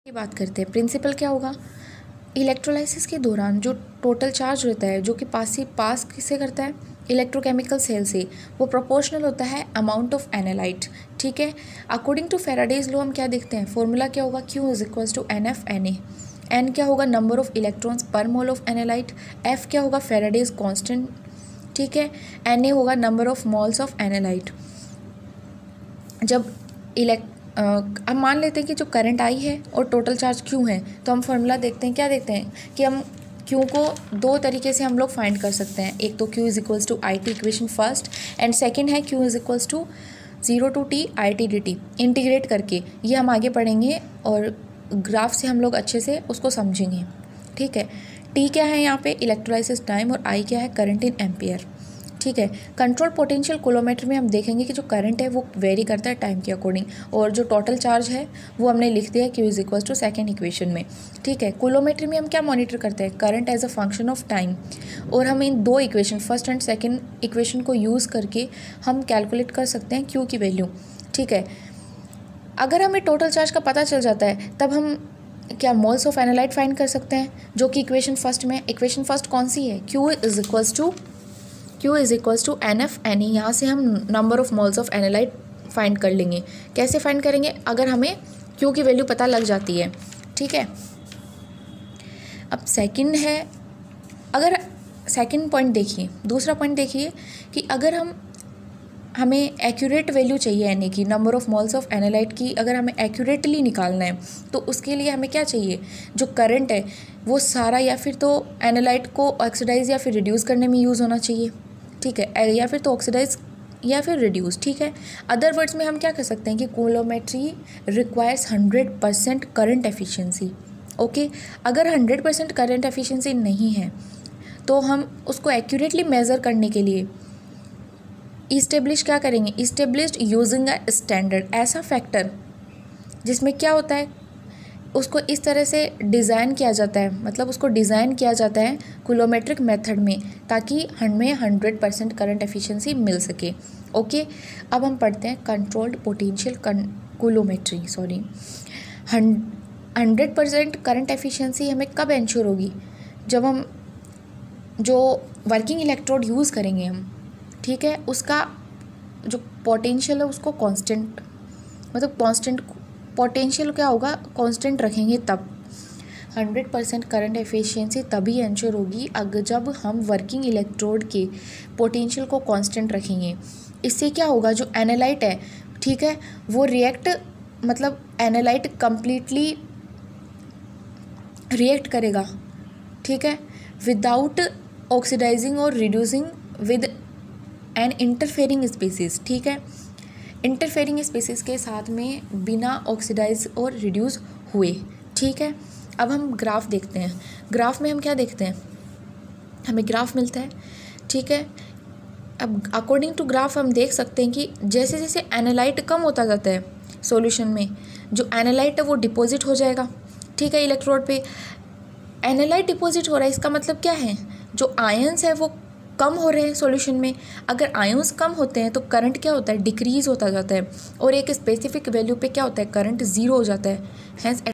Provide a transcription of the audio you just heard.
की बात करते हैं। प्रिंसिपल क्या होगा, इलेक्ट्रोलाइसिस के दौरान जो टोटल चार्ज होता है जो कि पास किससे करता है, इलेक्ट्रोकेमिकल सेल से, वो प्रोपोर्शनल होता है अमाउंट ऑफ एनालाइट। ठीक है, अकॉर्डिंग टू फैराडेज लॉ हम क्या देखते हैं, फॉर्मूला क्या होगा, Q is equals to NF/Na। N क्या होगा, नंबर ऑफ इलेक्ट्रॉन्स पर मोल ऑफ एनालाइट। एफ क्या होगा, फैराडेज कांस्टेंट। ठीक है, Na होगा number of moles of analyte. जब अब मान लेते हैं कि जो करंट आई है और टोटल चार्ज Q है, तो हम फार्मूला देखते हैं, क्या देखते हैं कि हम Q को दो तरीके से हम लोग फाइंड कर सकते हैं। एक तो Q is equals to IT equation first, and second है Q is equals to 0 to T IT dt integrate करके। ये हम आगे पढ़ेंगे और ग्राफ से हम लोग अच्छे से उसको समझेंगे। ठीक है, T क्या है यहाँ पे, इलेक्ट्रोलाइसिस टाइम, और I क्या है, करंट इन एम्पियर। ठीक है, कंट्रोल पोटेंशियल कोलोमीटर में हम देखेंगे कि जो करंट है वो वेरी करता है टाइम के अकॉर्डिंग, और जो टोटल चार्ज है वो हमने लिख दिया Q is equals to second equation में। ठीक है, कोलोमीटर में हम क्या मॉनिटर करते हैं, current as a function of time, और हम इन दो equation first and second equation को यूज़ करके हम कैलकुलेट कर सकते हैं Q की वैल्यू। ठीक है, अगर हमें टोटल चार्ज का पता चल जाता है तब हम क्या मोल्स ऑफ एनालाइट फाइंड कर सकते हैं, जो कि इक्वेशन फर्स्ट में, इक्वेशन फर्स्ट कौन सी है, Q is equals to NF/Na। यहाँ से हम number of moles of analyte find कर लेंगे। कैसे फाइंड करेंगे, अगर हमें Q की वैल्यू पता लग जाती है। ठीक है, अब सेकंड है, अगर सेकंड पॉइंट देखिए, दूसरा पॉइंट देखिए कि अगर हमें एक्यूरेट वैल्यू चाहिए Na की, number of moles of analyte की अगर हमें एक्यूरेटली निकालना है, तो उसके लिए हमें क्या चाहिए, जो करंट है वो सारा या फिर तो एनालाइट को ऑक्सीडाइज या फिर रिड्यूस करने में यूज़ होना चाहिए। ठीक है, या फिर तो ऑक्सीडाइज या फिर रिड्यूस। ठीक है, अदर वर्ड्स में हम क्या कर सकते हैं कि कोलोमेट्री रिक्वायर्स 100% करंट एफिशिएंसी। ओके, अगर 100% करंट एफिशिएंसी नहीं है तो हम उसको एक्यूरेटली मेज़र करने के लिए इस्टेब्लिश क्या करेंगे, इस्टेब्लिश्ड यूजिंग अ स्टैंडर्ड, ऐसा फैक्टर जिसमें क्या होता है, उसको इस तरह से डिज़ाइन किया जाता है, मतलब उसको डिज़ाइन किया जाता है कोलोमेट्रिक मेथड में, ताकि हमें 100% करंट एफिशिएंसी मिल सके। ओके, अब हम पढ़ते हैं कंट्रोल्ड पोटेंशियल कोलोमेट्री। 100% करंट एफिशिएंसी हमें कब इंश्योर होगी, जब हम जो वर्किंग इलेक्ट्रोड यूज़ करेंगे हम, ठीक है, उसका जो पोटेंशियल है उसको कांस्टेंट, मतलब कांस्टेंट पोटेंशियल क्या होगा, कांस्टेंट रखेंगे, तब 100% करंट एफिशिएंसी तभी इंश्योर होगी अगर जब हम वर्किंग इलेक्ट्रोड के पोटेंशियल को कांस्टेंट रखेंगे। इससे क्या होगा, जो एनालाइट है, ठीक है, वो मतलब एनालाइट कंप्लीटली रिएक्ट करेगा। ठीक है, विदाउट ऑक्सीडाइजिंग और reducing with an interfering species. ठीक है, इंटरफेयरिंग स्पीसीज के साथ में बिना ऑक्सीडाइज और रिड्यूस हुए। ठीक है, अब हम ग्राफ देखते हैं। ग्राफ में हम क्या देखते हैं, हमें ग्राफ मिलता है। ठीक है, अब अकॉर्डिंग टू ग्राफ हम देख सकते हैं कि जैसे जैसे एनालाइट कम होता जाता है सॉल्यूशन में, जो एनालाइट है वो डिपॉजिट हो जाएगा। ठीक है, इलेक्ट्रोड पे एनालाइट डिपॉजिट हो रहा है, इसका मतलब क्या है, जो आयंस है वो कम हो रहे हैं सॉल्यूशन में। अगर आयंस कम होते हैं तो करंट क्या होता है, डिक्रीज होता जाता है, और एक स्पेसिफिक वैल्यू पे क्या होता है, करंट 0 हो जाता है। हैंस